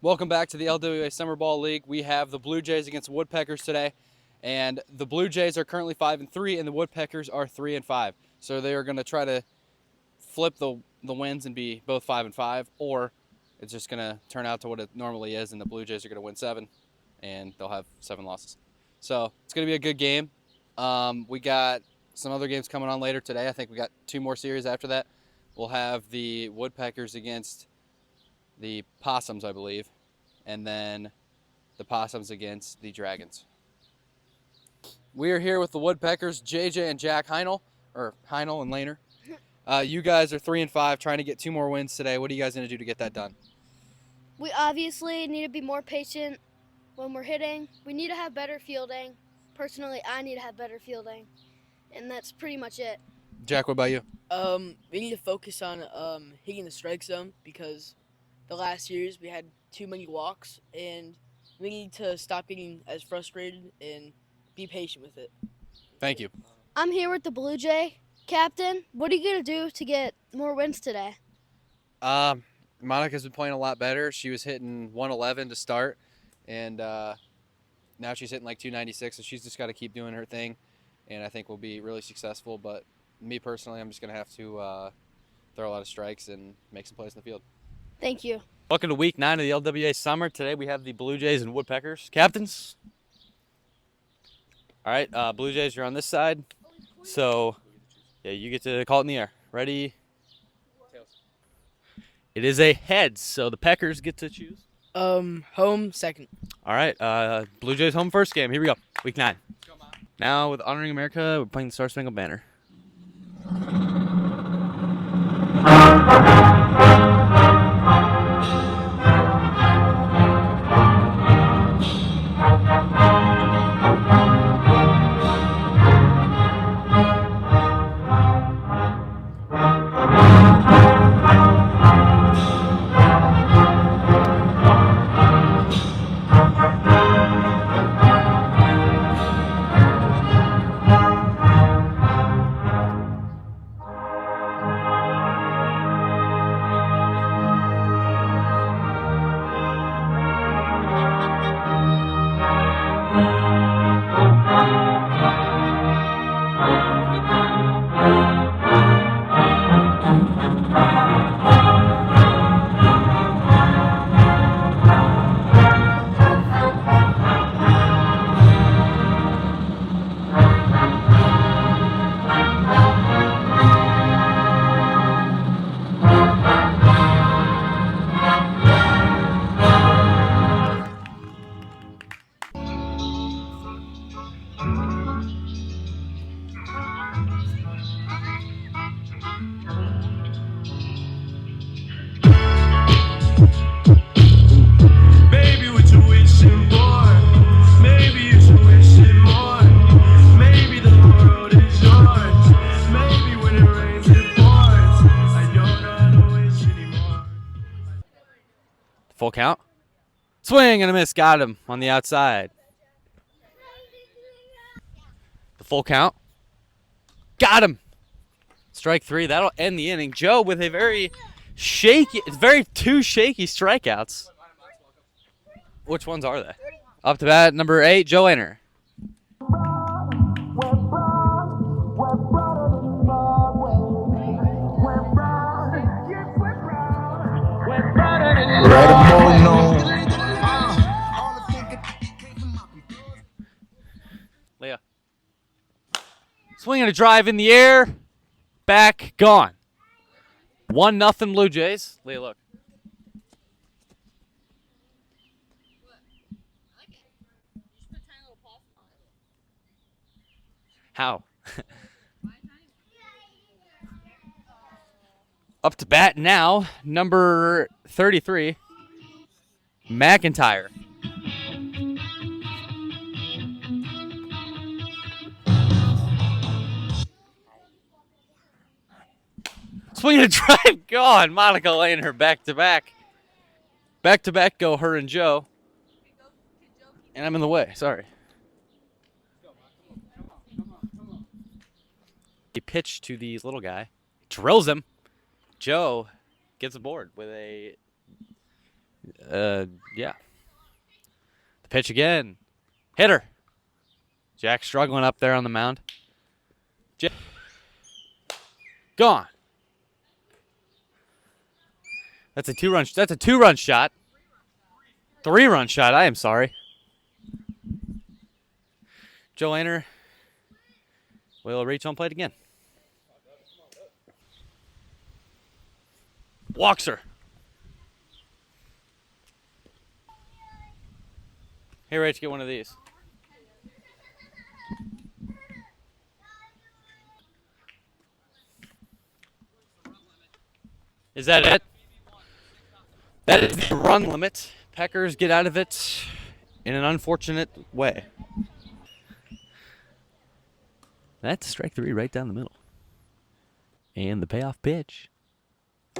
Welcome back to the LWA Summer Ball League. We have the Blue Jays against Woodpeckers today, and the Blue Jays are currently 5-3, and the Woodpeckers are 3-5. So they are going to try to flip the wins and be both 5-5, or it's just going to turn out to what it normally is, and the Blue Jays are going to win 7, and they'll have 7 losses. So it's going to be a good game. We got some other games coming on later today. I think we got 2 more series after that. We'll have the Woodpeckers against the Possums, I believe, and then the Possums against the Dragons. We are here with the Woodpeckers, JJ and Jack Heinel, or Heinel and Laner. You guys are 3-5, trying to get 2 more wins today. What are you guys going to do to get that done? We obviously need to be more patient when we're hitting. We need to have better fielding. Personally, I need to have better fielding, and that's pretty much it. Jack, what about you? We need to focus on hitting the strike zone because the last years we had too many walks, and we need to stop getting as frustrated and be patient with it. Thank you. I'm here with the Blue Jay captain. What are you going to do to get more wins today? Monica's been playing a lot better. She was hitting 111 to start, and now she's hitting like 296, so she's just got to keep doing her thing, and I think we'll be really successful. But me personally, I'm just going to have to throw a lot of strikes and make some plays in the field. Thank you. Welcome to week 9 of the LWA Summer. Today we have the Blue Jays and Woodpeckers. Captains? All right, Blue Jays, you're on this side. So, yeah, you get to call it in the air. Ready? Tails. It is a heads, so the Peckers get to choose. Home second. All right, Blue Jays home first game. Here we go, week 9. Now with Honoring America, we're playing the Star Spangled Banner. Full count. Swing and a miss. Got him on the outside. The full count. Got him. Strike 3. That'll end the inning. Joe with a very shaky, two shaky strikeouts. Which ones are they? Up to bat, number 8, Joe Laner. Leah. Swinging a drive in the air. Back, gone. 1-0 Blue Jays. Leah, look. How? Up to bat now, number 33, McIntyre. Swinging a drive, gone. Monica laying her back to back. Back to back go her and Joe. And I'm in the way, sorry. He pitched to the little guy, drills him. Joe gets aboard with a Yeah. The pitch again. Hitter. Jack struggling up there on the mound. Gone. That's a two-run shot. 3-run shot. I am sorry. Joe Laner will reach home plate again. Walks her. Hey, Rach, get one of these. Is that it? That is the run limit. Peckers get out of it in an unfortunate way. That's strike 3 right down the middle. And the payoff pitch.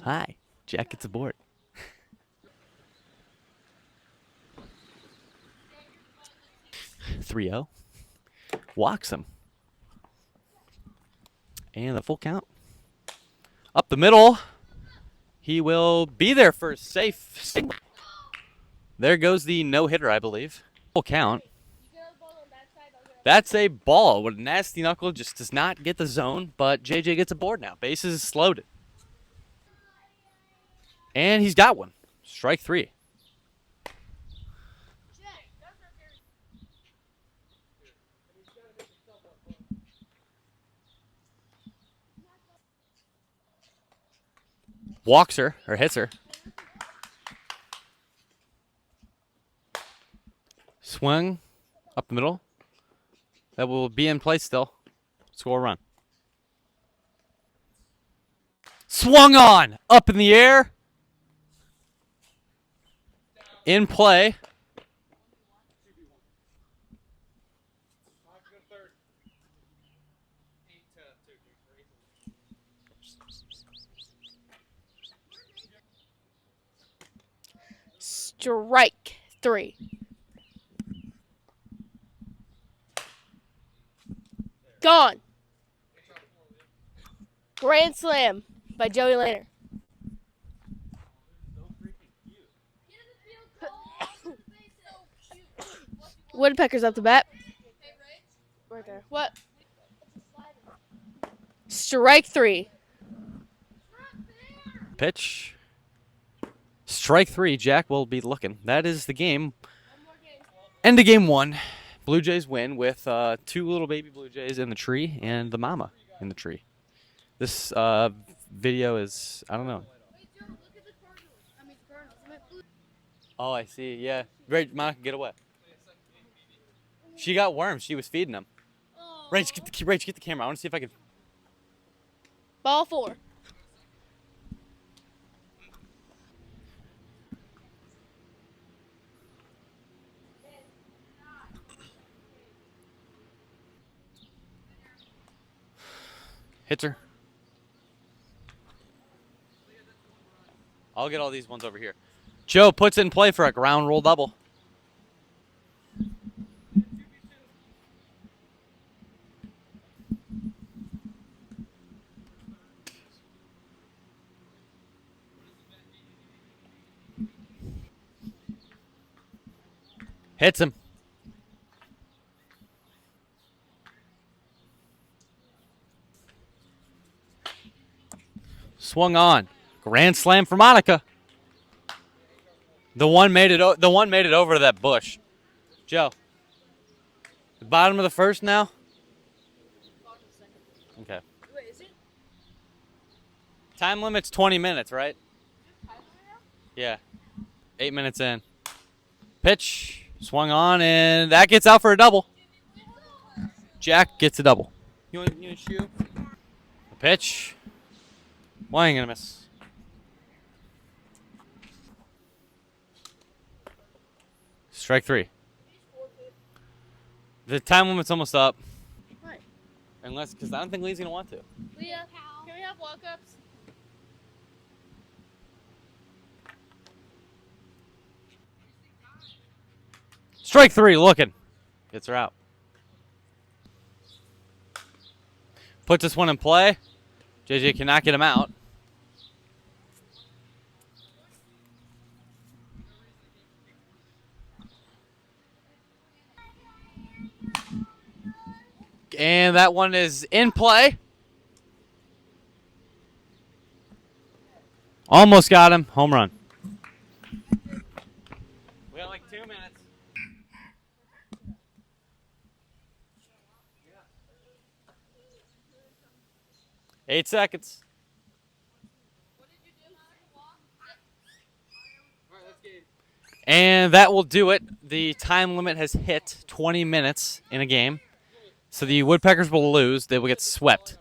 Hi, Jack gets aboard. 3-0. Walks him. And a full count. Up the middle. He will be there for a safe. There goes the no-hitter, I believe. Full count. That's a ball. What a nasty knuckle. Just does not get the zone, but JJ gets aboard now. Bases loaded. And he's got one. Strike 3. Walks her, or hits her. Swing up the middle. That will be in place still. Score a run. Swung on! Up in the air. In play. Strike 3. Gone. Grand slam by Joey Laner. Woodpeckers up the bat. Right there. What? Strike 3. Pitch. Strike 3. Jack will be looking. That is the game. End of game 1. Blue Jays win with 2 little baby Blue Jays in the tree and the mama in the tree. This video is, I don't know. Oh, I see. Yeah. Right, Monica, get away. She got worms. She was feeding them. Rach, get the camera. I want to see if I can. Ball 4. Hits her. I'll get all these ones over here. Joe puts it in play for a ground roll double. Hits him. Swung on. Grand slam for Monica. The one made it over to that bush. Joe. The bottom of the first now? Okay. Wait, is it? Time limit's 20 minutes, right? Yeah. 8 minutes in. Pitch. Swung on, and that gets out for a double. Jack gets a double. You want to shoot? A pitch. Well, I ain't gonna miss. Strike 3. The time limit's almost up. What? Unless, because I don't think Lee's gonna want to. Leah, can we have walk-ups? Strike 3, looking. Gets her out. Puts this one in play. JJ cannot get him out. And that one is in play. Almost got him. Home run. We got like 2 minutes. Eight seconds. And that will do it. The time limit has hit 20 minutes in a game. So the Woodpeckers will lose. They will get swept.